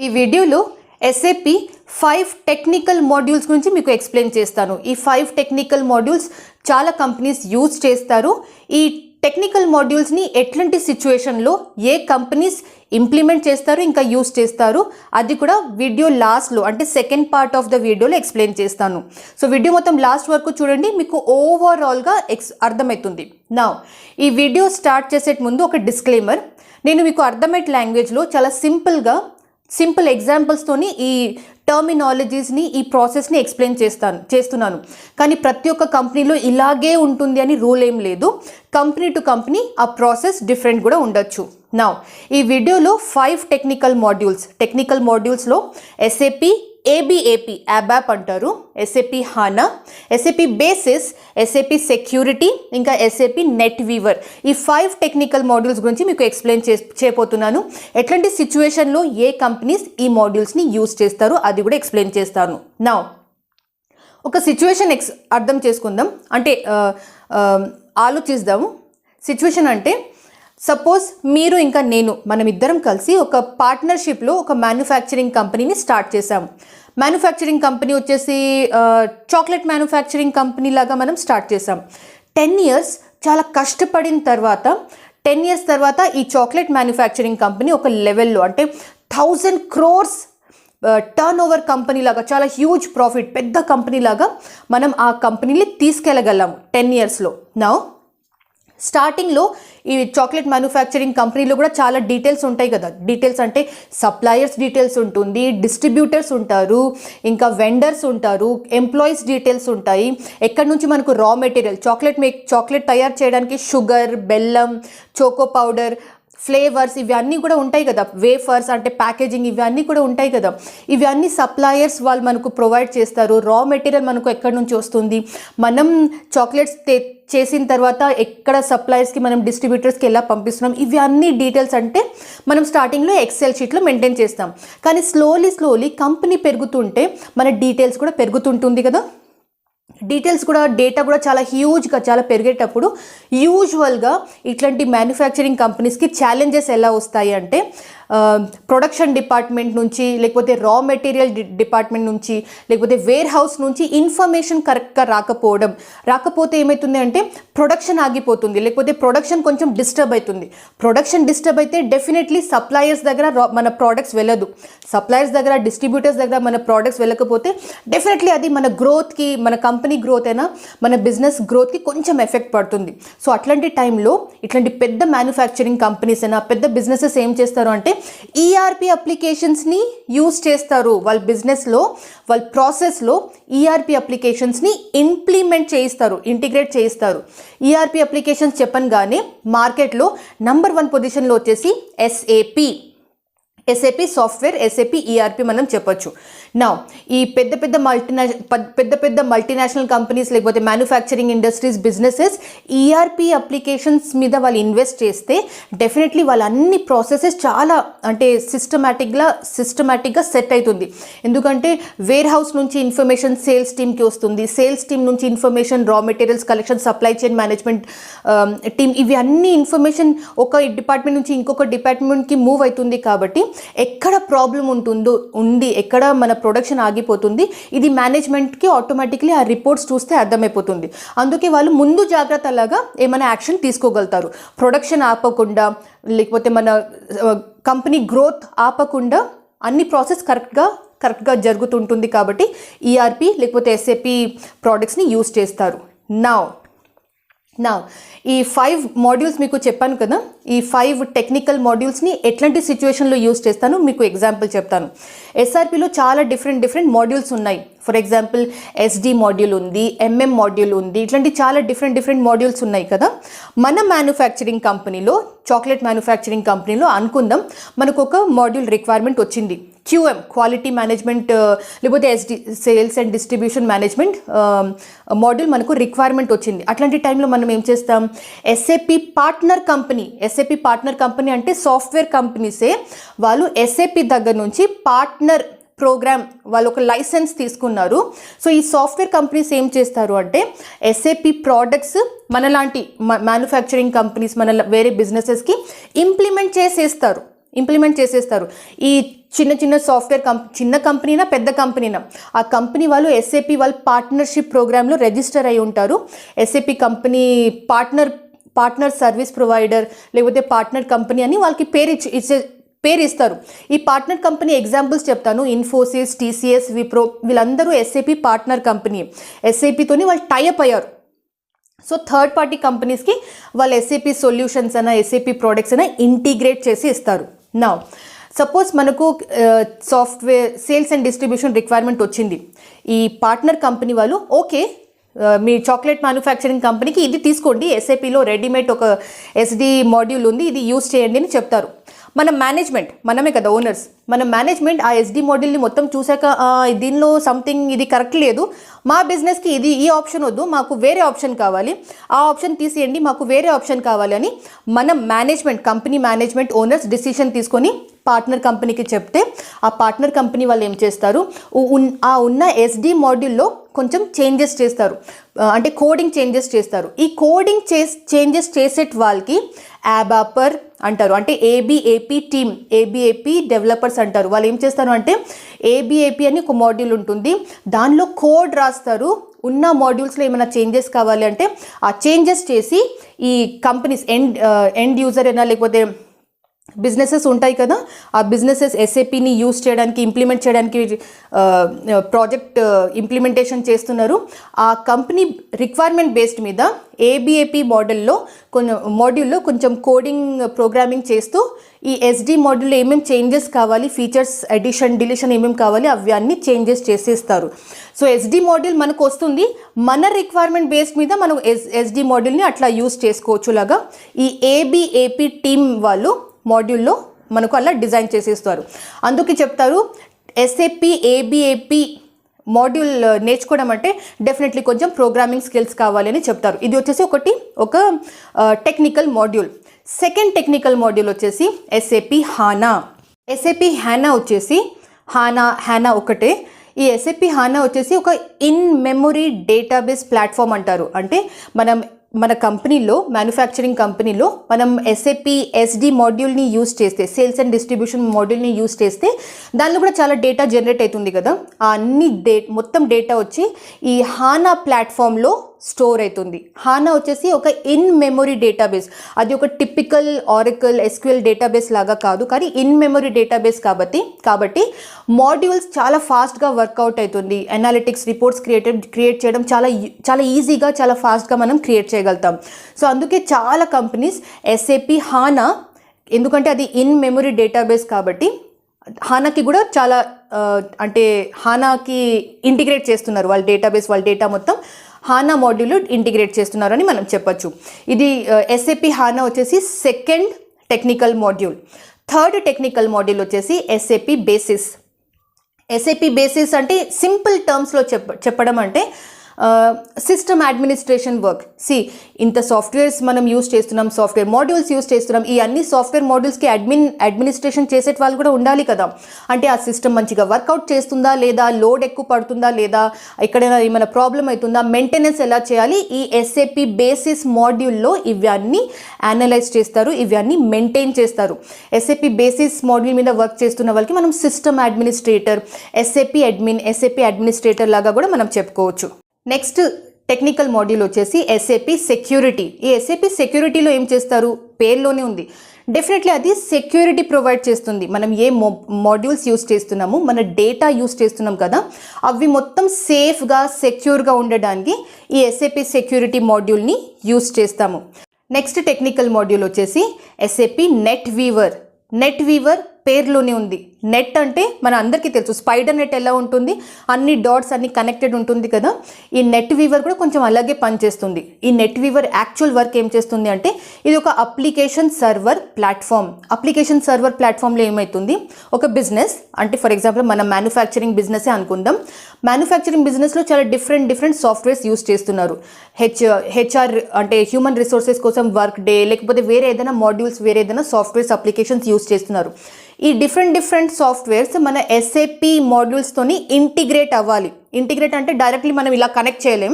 ఈ వీడియోలో SAP 5 technical modules గురించి మీకు ఎక్స్ప్లెయిన్ చేస్తాను. ఈ 5 టెక్నికల్ మాడ్యూల్స్ చాలా కంపెనీస్ యూజ్ చేస్తారు. ఈ టెక్నికల్ మాడ్యూల్స్ని ఎట్లాంటి సిచ్యువేషన్లో ఏ కంపెనీస్ ఇంప్లిమెంట్ చేస్తారు ఇంకా యూజ్ చేస్తారు అది కూడా వీడియో లాస్ట్లో అంటే సెకండ్ పార్ట్ ఆఫ్ ద వీడియోలో ఎక్స్ప్లెయిన్ చేస్తాను. సో వీడియో మొత్తం లాస్ట్ వరకు చూడండి, మీకు ఓవరాల్గా అర్థమవుతుంది. నా ఈ వీడియో స్టార్ట్ చేసే ముందు ఒక డిస్క్లైమర్. నేను మీకు అర్థమయ్యే లాంగ్వేజ్లో చాలా సింపుల్ ఎగ్జాంపుల్స్తోని ఈ టర్మినాలజీస్ని ఈ ప్రాసెస్ని ఎక్స్ప్లెయిన్ చేస్తున్నాను. కానీ ప్రతి ఒక్క కంపెనీలో ఇలాగే ఉంటుంది అని రూల్ ఏం లేదు. కంపెనీ టు కంపెనీ ఆ ప్రాసెస్ డిఫరెంట్ కూడా ఉండొచ్చు. నా ఈ వీడియోలో 5 టెక్నికల్ మాడ్యూల్స్లో SAP ABAP అంటారు, SAP HANA, SAP basis, SAP security, ఇంకా SAP నెట్వీవర్. ఈ 5 టెక్నికల్ మాడ్యూల్స్ గురించి మీకు ఎక్స్ప్లెయిన్ చేయబోతున్నాను. ఎట్లాంటి సిచ్యువేషన్లో ఏ కంపెనీస్ ఈ మాడ్యూల్స్ని యూజ్ చేస్తారో అది కూడా ఎక్స్ప్లెయిన్ చేస్తాను. నా ఒక సిచ్యువేషన్ అర్థం చేసుకుందాం, అంటే ఆలోచిద్దాము. సిచ్యువేషన్ అంటే సపోజ్ మీరు ఇంకా నేను మనమిద్దరం కలిసి ఒక పార్ట్నర్షిప్లో ఒక మ్యానుఫ్యాక్చరింగ్ కంపెనీని స్టార్ట్ చేసాం. మ్యానుఫ్యాక్చరింగ్ కంపెనీ వచ్చేసి చాక్లెట్ మ్యానుఫ్యాక్చరింగ్ కంపెనీ లాగా మనం స్టార్ట్ చేసాం. 10 years చాలా కష్టపడిన తర్వాత 10 years తర్వాత ఈ చాక్లెట్ మ్యానుఫ్యాక్చరింగ్ కంపెనీ ఒక లెవెల్లో అంటే 1000 crores టర్న్ ఓవర్ కంపెనీ లాగా, చాలా హ్యూజ్ ప్రాఫిట్, పెద్ద కంపెనీ లాగా మనం ఆ కంపెనీని తీసుకెళ్ళగలం 10 yearsలో. నా స్టార్టింగ్లో ఈ చాక్లెట్ మ్యానుఫ్యాక్చరింగ్ కంపెనీలో కూడా చాలా డీటెయిల్స్ ఉంటాయి కదా. డీటెయిల్స్ అంటే సప్లయర్స్ డీటెయిల్స్ ఉంటుంది, డిస్ట్రిబ్యూటర్స్ ఉంటారు, ఇంకా వెండర్స్ ఉంటారు, ఎంప్లాయీస్ డీటెయిల్స్ ఉంటాయి. ఎక్కడి నుంచి మనకు రా మెటీరియల్ చాక్లెట్ తయారు చేయడానికి షుగర్, బెల్లం, చోకో పౌడర్, ఫ్లేవర్స్ ఇవన్నీ కూడా ఉంటాయి కదా. వేఫర్స్ అంటే ప్యాకేజింగ్ ఇవన్నీ కూడా ఉంటాయి కదా. ఇవన్నీ సప్లయర్స్ వాళ్ళు మనకు ప్రొవైడ్ చేస్తారు. రా మెటీరియల్ మనకు ఎక్కడి నుంచి వస్తుంది, మనం చాక్లెట్స్ చేసిన తర్వాత ఎక్కడ సప్లయర్స్కి మనం డిస్ట్రిబ్యూటర్స్కి ఎలా పంపిస్తున్నాం, ఇవన్నీ డీటెయిల్స్ అంటే మనం స్టార్టింగ్లో ఎక్సెల్ షీట్లో మెయింటైన్ చేస్తాం. కానీ స్లోలీ కంపెనీ పెరుగుతుంటే మన డీటెయిల్స్ కూడా పెరుగుతుంటుంది కదా. డీటెయిల్స్ కూడా, డేటా కూడా చాలా హ్యూజ్గా చాలా పెరిగేటప్పుడు యూజువల్గా ఇట్లాంటి మ్యానుఫ్యాక్చరింగ్ కంపెనీస్కి ఛాలెంజెస్ ఎలా వస్తాయి అంటే ప్రొడక్షన్ డిపార్ట్మెంట్ నుంచి, లేకపోతే రా మెటీరియల్ డిపార్ట్మెంట్ నుంచి, లేకపోతే వేర్ హౌస్ నుంచి ఇన్ఫర్మేషన్ కరెక్ట్గా రాకపోతే ఏమవుతుంది అంటే ప్రొడక్షన్ ఆగిపోతుంది, లేకపోతే ప్రొడక్షన్ కొంచెం డిస్టర్బ్ అవుతుంది. ప్రొడక్షన్ డిస్టర్బ్ అయితే డెఫినెట్లీ సప్లయర్స్ దగ్గర మన ప్రోడక్ట్స్ వెళ్ళదు. సప్లయర్స్ దగ్గర, డిస్ట్రిబ్యూటర్స్ దగ్గర మన ప్రోడక్ట్స్ వెళ్ళకపోతే డెఫినెట్లీ అది మన గ్రోత్కి, మన కంపెనీ గ్రోత్ అయినా మన బిజినెస్ గ్రోత్కి కొంచెం ఎఫెక్ట్ పడుతుంది. సో అట్లాంటి టైంలో ఇట్లాంటి పెద్ద మ్యానుఫ్యాక్చరింగ్ కంపెనీస్ అయినా పెద్ద బిజినెసెస్ ఏం చేస్తారు అంటే ERP అప్లికేషన్స్ని యూజ్ చేస్తారు. వాళ్ళ బిజినెస్లో, వాళ్ళ ప్రాసెస్లో ERP అప్లికేషన్స్ని ఇంటిగ్రేట్ చేయిస్తారు. ERP అప్లికేషన్స్ చెప్పగానే మార్కెట్లో నెంబర్ 1 పొజిషన్లో వచ్చేసి SAP సాఫ్ట్వేర్, SAP ERP మనం చెప్పొచ్చు. నా ఈ పెద్ద మల్టీనేషనల్ కంపెనీస్ లేకపోతే manufacturing industries businesses ERP applications మీద వాళ్ళు ఇన్వెస్ట్ చేస్తే డెఫినెట్లీ వాళ్ళ అన్ని ప్రాసెసెస్ చాలా అంటే సిస్టమేటిక్గా సెట్ అవుతుంది. ఎందుకంటే వేర్ హౌస్ నుంచి ఇన్ఫర్మేషన్ సేల్స్ టీమ్కి వస్తుంది, సేల్స్ టీమ్ నుంచి ఇన్ఫర్మేషన్ రా materials collection, supply chain management team, ఇవి అన్ని ఇన్ఫర్మేషన్ ఒక డిపార్ట్మెంట్ నుంచి ఇంకొక డిపార్ట్మెంట్కి మూవ్ అవుతుంది. కాబట్టి ఎక్కడ ప్రాబ్లం ఎక్కడ మన ప్రొడక్షన్ ఆగిపోతుంది, ఇది మేనేజ్మెంట్కి ఆటోమేటిక్లీ ఆ రిపోర్ట్స్ చూస్తే అర్థమైపోతుంది. అందుకే వాళ్ళు ముందు జాగ్రత్తలాగా ఏమైనా యాక్షన్ తీసుకోగలుగుతారు. ప్రొడక్షన్ ఆపకుండా, లేకపోతే మన కంపెనీ గ్రోత్ ఆపకుండా అన్ని ప్రాసెస్ కరెక్ట్గా జరుగుతుంటుంది. కాబట్టి ERP లేకపోతే SAP ప్రోడక్ట్స్ని యూజ్ చేస్తారు. నా ఈ 5 మాడ్యూల్స్ మీకు చెప్పాను కదా. ఈ 5 టెక్నికల్ మాడ్యూల్స్ని ఎట్లాంటి సిచ్యువేషన్లో యూజ్ చేస్తాను మీకు ఎగ్జాంపుల్ చెప్తాను. SRPలో చాలా డిఫరెంట్ మాడ్యూల్స్ ఉన్నాయి. ఫర్ ఎగ్జాంపుల్ SD మాడ్యూల్ ఉంది, MM మాడ్యూల్ ఉంది, ఇట్లాంటి చాలా డిఫరెంట్ మాడ్యూల్స్ ఉన్నాయి కదా. మన మ్యానుఫ్యాక్చరింగ్ కంపెనీలో, చాక్లెట్ మ్యానుఫ్యాక్చరింగ్ కంపెనీలో అనుకుందాం మనకు ఒక మాడ్యూల్ రిక్వైర్మెంట్ వచ్చింది. QM క్వాలిటీ మేనేజ్మెంట్ లేకపోతే SD sales and distribution management module మనకు రిక్వైర్మెంట్ వచ్చింది. అట్లాంటి టైంలో మనం ఏం చేస్తాం, SAP పార్ట్నర్ కంపెనీ అంటే సాఫ్ట్వేర్ కంపెనీసే వాళ్ళు SAP దగ్గర నుంచి పార్ట్నర్ ప్రోగ్రామ్ వాళ్ళు ఒక లైసెన్స్ తీసుకున్నారు. సో ఈ సాఫ్ట్వేర్ కంపెనీస్ ఏం చేస్తారు అంటే SAP ప్రోడక్ట్స్ మనలాంటి మ్యానుఫ్యాక్చరింగ్ కంపెనీస్, మన వేరే బిజినెసెస్కి ఇంప్లిమెంట్ చేసేస్తారు. ఇంప్లిమెంట్ చేసేస్తారు. ఈ చిన్న చిన్న సాఫ్ట్వేర్ చిన్న కంపెనీనా పెద్ద కంపెనీనా ఆ కంపెనీ వాళ్ళు ఎస్ఏపి వాళ్ళు పార్ట్నర్షిప్ ప్రోగ్రాంలో రిజిస్టర్ అయి ఉంటారు. SAP company partner service provider లేకపోతే పార్ట్నర్ కంపెనీ అని వాళ్ళకి పేరు ఇస్తారు. ఈ పార్ట్నర్ కంపెనీ ఎగ్జాంపుల్స్ చెప్తాను. ఇన్ఫోసిస్, టీసీఎస్, విప్రో వీళ్ళందరూ ఎస్ఏపి పార్ట్నర్ కంపెనీ. ఎస్ఏపితోని వాళ్ళు టైఅప్ అయ్యారు. సో థర్డ్ పార్టీ కంపెనీస్కి వాళ్ళు ఎస్ఏపి సొల్యూషన్స్ అయినా ఎస్ఏపి ప్రోడక్ట్స్ అయినా ఇంటిగ్రేట్ చేసి ఇస్తారు. నౌ సపోజ్ మనకు software sales and distribution requirement వచ్చింది. ఈ పార్ట్నర్ కంపెనీ వాళ్ళు ఓకే మీ చాక్లెట్ మ్యానుఫ్యాక్చరింగ్ కంపెనీకి ఇది తీసుకోండి, ఎస్ఏపిలో రెడీమేడ్ ఒక ఎస్డి మాడ్యూల్ ఉంది, ఇది యూస్ చేయండి అని చెప్తారు. మన మేనేజ్మెంట్, మనమే కదా ఓనర్స్, మన మేనేజ్మెంట్ ఆ ఎస్డి మాడ్యూల్ని మొత్తం చూసాక దీనిలో సంథింగ్ ఇది కరెక్ట్ లేదు, మా బిజినెస్కి ఇది ఈ ఆప్షన్ వద్దు, మాకు వేరే ఆప్షన్ కావాలి, ఆ ఆప్షన్ తీసేయండి, మాకు వేరే ఆప్షన్ కావాలి అని మన management, company management owners decision తీసుకొని పార్ట్నర్ కంపెనీకి చెప్తే ఆ పార్ట్నర్ కంపెనీ వాళ్ళు ఏం చేస్తారు, ఆ ఉన్న ఎస్డి మాడ్యూల్లో కొంచెం చేంజెస్ చేస్తారు, అంటే కోడింగ్ చేంజెస్ చేస్తారు. ఈ కోడింగ్ చేంజెస్ చేసే వాళ్ళకి యాబాపర్ అంటారు, అంటే ఏబిఏపి టీమ్, ఏబిఏపి డెవలపర్స్ అంటారు. వాళ్ళు ఏం చేస్తారు అంటే ఏబిఏపి అని ఒక మాడ్యూల్ ఉంటుంది, దానిలో కోడ్ రాస్తారు. ఉన్న మాడ్యూల్స్లో ఏమైనా చేంజెస్ కావాలి అంటే ఆ చేంజెస్ చేసి ఈ కంపెనీస్ ఎండ్ యూజర్ అయినా లేకపోతే బిజినెసెస్ ఉంటాయి కదా, ఆ బిజినెసెస్ ఎస్ఏపిని యూస్ చేయడానికి ఇంప్లిమెంట్ చేయడానికి ప్రాజెక్ట్ ఇంప్లిమెంటేషన్ చేస్తున్నారు. ఆ కంపెనీ రిక్వైర్మెంట్ బేస్డ్ మీద ఏబిఏపి మాడ్యూల్లో కొంచెం కోడింగ్ ప్రోగ్రామింగ్ చేస్తూ ఈ ఎస్డి మాడ్యూల్లో ఏమేమి చేంజెస్ కావాలి, ఫీచర్స్ అడిషన్ డిలీషన్ ఏమేమి కావాలి అవి అన్నీ చేంజెస్ చేసేస్తారు. సో ఎస్డి మాడ్యూల్ మనకు వస్తుంది, మన రిక్వైర్మెంట్ బేస్డ్ మీద మనం ఎస్డి మాడ్యూల్ని అట్లా యూస్ చేసుకోవచ్చు. లాగా ఈ ఏబిఏపి టీమ్ వాళ్ళు మాడ్యూల్లో మనకు అలా డిజైన్ చేసేస్తారు. అందుకే చెప్తారు ఎస్ఏపి ఏబిఏపి మాడ్యూల్ నేర్చుకోవడం అంటే డెఫినెట్లీ కొంచెం ప్రోగ్రామింగ్ స్కిల్స్ కావాలని చెప్తారు. ఇది వచ్చేసి ఒక technical module. Second technical module వచ్చేసి ఎస్ఏపి హానా. ఎస్ఏపి హానా వచ్చేసి హానా ఒకటే. ఈ ఎస్ఏపి హానా వచ్చేసి ఒక ఇన్ మెమొరీ డేటాబేస్ ప్లాట్ఫామ్ అంటారు. అంటే మన కంపెనీలో, మ్యానుఫ్యాక్చరింగ్ కంపెనీలో మనం ఎస్ఏపి ఎస్డి మాడ్యూల్ని యూస్ చేస్తే, సేల్స్ అండ్ డిస్ట్రిబ్యూషన్ మాడ్యూల్ని యూస్ చేస్తే దానిలో కూడా చాలా డేటా జనరేట్ అవుతుంది కదా. ఆ అన్ని మొత్తం డేటా వచ్చి ఈ హానా ప్లాట్ఫామ్లో స్టోర్ అవుతుంది. హానా వచ్చేసి ఒక ఇన్ మెమొరీ డేటాబేస్. అది ఒక టిపికల్ ఆరకిల్ ఎస్క్యూఎల్ డేటాబేస్ లాగా కాదు, కానీ ఇన్ మెమొరీ డేటాబేస్ కాబట్టి మాడ్యూల్స్ చాలా ఫాస్ట్గా వర్కౌట్ అవుతుంది. అనాలిటిక్స్ రిపోర్ట్స్ క్రియేట్ చేయడం చాలా ఈజీగా చాలా ఫాస్ట్గా మనం క్రియేట్ చేయగలుగుతాం. సో అందుకే చాలా కంపెనీస్ ఎస్ఏపి హానా, ఎందుకంటే అది ఇన్ మెమొరీ డేటాబేస్ కాబట్టి హానాకి కూడా చాలా అంటే హానాకి ఇంటిగ్రేట్ చేస్తున్నారు. వాళ్ళ డేటాబేస్, వాళ్ళ డేటా మొత్తం హానా మాడ్యూల్ ఇంటిగ్రేట్ చేస్తున్నారని మనం చెప్పచ్చు. ఇది ఎస్ఏపి హానా వచ్చేసి second technical module. Third technical module వచ్చేసి ఎస్ఏపి బేసిస్. ఎస్ఏపి బేసిస్ అంటే సింపుల్ టర్మ్స్లో చెప్పడం అంటే సిస్టమ్ అడ్మినిస్ట్రేషన్ వర్క్. ఇంత సాఫ్ట్వేర్స్ మనం యూస్ చేస్తున్నాం, సాఫ్ట్వేర్ మాడ్యూల్స్ యూస్ చేస్తున్నాం. ఈ అన్ని సాఫ్ట్వేర్ మాడ్యూల్స్కి అడ్మినిస్ట్రేషన్ చేసే వాళ్ళు కూడా ఉండాలి కదా. అంటే ఆ సిస్టమ్ మంచిగా వర్కౌట్ చేస్తుందా లేదా, లోడ్ ఎక్కువ పడుతుందా లేదా, ఎక్కడైనా ఏమైనా ప్రాబ్లం అవుతుందా, మెయింటెనెన్స్ ఎలా చేయాలి, ఈ ఎస్ఏపి బేసిస్ మాడ్యూల్లో ఇవన్నీ అనలైజ్ చేస్తారు, ఇవన్నీ మెయింటైన్ చేస్తారు. ఎస్ఏపి బేసిస్ మాడ్యూల్ మీద వర్క్ చేస్తున్న వాళ్ళకి మనం సిస్టమ్ అడ్మినిస్ట్రేటర్, ఎస్ఏపి అడ్మినిస్ట్రేటర్ లాగా కూడా మనం చెప్పుకోవచ్చు. నెక్స్ట్ టెక్నికల్ మాడ్యూల్ వచ్చేసి ఎస్ఏపి సెక్యూరిటీ. ఈ ఎస్ఏపి సెక్యూరిటీలో ఏం చేస్తారు, పేర్లోనే ఉంది. డెఫినెట్లీ అది సెక్యూరిటీ ప్రొవైడ్ చేస్తుంది. మనం ఏ మాడ్యూల్స్ యూస్ చేస్తున్నాము, మన డేటా యూస్ చేస్తున్నాం కదా, అవి మొత్తం సేఫ్గా సెక్యూర్గా ఉండడానికి ఈ ఎస్ఏపి సెక్యూరిటీ మాడ్యూల్ని యూస్ చేస్తాము. నెక్స్ట్ టెక్నికల్ మాడ్యూల్ వచ్చేసి ఎస్ఏపి నెట్ వీవర్ పేర్లోనే ఉంది. నెట్ అంటే మన అందరికీ తెలుసు, స్పైడర్ నెట్ ఎలా ఉంటుంది, అన్ని డాట్స్ అన్ని కనెక్టెడ్ ఉంటుంది కదా. ఈ నెట్ వీవర్ కూడా కొంచెం అలాగే పనిచేస్తుంది. ఈ నెట్ వీవర్ యాక్చువల్ వర్క్ ఏం చేస్తుంది అంటే ఇది ఒక application server platform. Application server ప్లాట్ఫామ్లో ఏమవుతుంది, ఒక బిజినెస్ అంటే ఫర్ ఎగ్జాంపుల్ మన మ్యానుఫ్యాక్చరింగ్ బిజినెసే అనుకుందాం. మ్యానుఫ్యాక్చరింగ్ బిజినెస్లో చాలా డిఫరెంట్ సాఫ్ట్వేర్స్ యూస్ చేస్తున్నారు. హెచ్ఆర్ అంటే హ్యూమన్ రిసోర్సెస్ కోసం వర్క్ డే, లేకపోతే వేరే ఏదైనా మాడ్యూల్స్, వేరే ఏదైనా సాఫ్ట్వేర్స్ అప్లికేషన్స్ యూస్ చేస్తున్నారు. ఈ డిఫరెంట్ సాఫ్ట్వేర్స్ మన ఎస్ఏపి మాడ్యూల్స్తోని ఇంటిగ్రేట్ అవ్వాలి. ఇంటిగ్రేట్ అంటే డైరెక్ట్లీ మనం ఇలా కనెక్ట్ చేయలేం.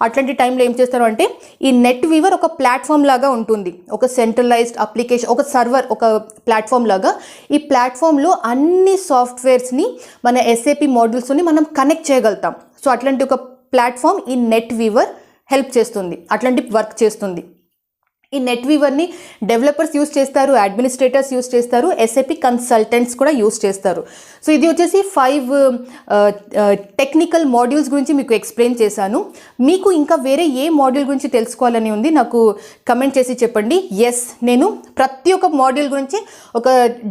అట్లాంటి టైంలో ఏం చేస్తారు అంటే ఈ నెట్ వీవర్ ఒక ప్లాట్ఫామ్ లాగా ఉంటుంది, ఒక సెంట్రలైజ్డ్ అప్లికేషన్, ఒక సర్వర్, ఒక ప్లాట్ఫామ్ లాగా. ఈ ప్లాట్ఫామ్లో అన్ని సాఫ్ట్వేర్స్ని మన ఎస్ఏపి మాడ్యూల్స్ని మనం కనెక్ట్ చేయగలుగుతాం. సో అట్లాంటి ఒక ప్లాట్ఫామ్ ఈ నెట్ వీవర్ హెల్ప్ చేస్తుంది, అట్లాంటి వర్క్ చేస్తుంది. ఈ నెట్ వీవర్ని డెవలపర్స్ యూస్ చేస్తారు, అడ్మినిస్ట్రేటర్స్ యూస్ చేస్తారు, ఎస్ఏపి కన్సల్టెంట్స్ కూడా యూస్ చేస్తారు. సో ఇది వచ్చేసి 5 టెక్నికల్ మాడ్యూల్స్ గురించి మీకు ఎక్స్ప్లెయిన్ చేశాను. మీకు ఇంకా వేరే ఏ మాడ్యూల్ గురించి తెలుసుకోవాలని ఉంది నాకు కమెంట్ చేసి చెప్పండి. ఎస్, నేను ప్రతి ఒక్క మాడ్యూల్ గురించి ఒక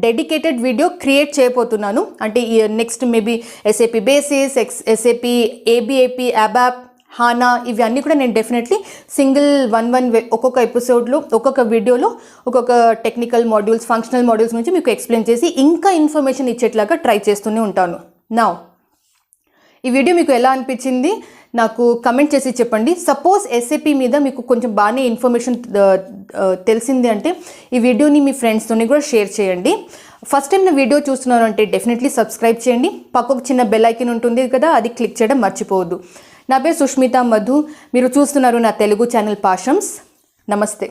డెడికేటెడ్ వీడియో క్రియేట్ చేయబోతున్నాను. అంటే next maybe SAP basis, SAP ABAP, ABAP, HANA, ఇవి అన్నీ కూడా నేను డెఫినెట్లీ సింగిల్ ఒక్కొక్క ఎపిసోడ్లో, ఒక్కొక్క వీడియోలో ఒక్కొక్క టెక్నికల్ మాడ్యూల్స్, ఫంక్షనల్ మాడ్యూల్స్ గురించి మీకు ఎక్స్ప్లెయిన్ చేసి ఇంకా ఇన్ఫర్మేషన్ ఇచ్చేట్లాగా ట్రై చేస్తూనే ఉంటాను. నా ఈ వీడియో మీకు ఎలా అనిపించింది నాకు కమెంట్ చేసి చెప్పండి. సపోజ్ ఎస్ఏపి మీద మీకు కొంచెం బాగానే ఇన్ఫర్మేషన్ తెలిసింది అంటే ఈ వీడియోని మీ ఫ్రెండ్స్తోని కూడా షేర్ చేయండి. ఫస్ట్ టైం నా వీడియో చూస్తున్నారు అంటే డెఫినెట్లీ సబ్స్క్రైబ్ చేయండి. పక్కకు చిన్న బెల్ ఐకాన్ ఉంటుంది కదా, అది క్లిక్ చేయడం మర్చిపోవద్దు. నా పేరు సుష్మిత మధు, మీరు చూస్తున్నారు నా తెలుగు ఛానల్ పాషమ్స్. నమస్తే.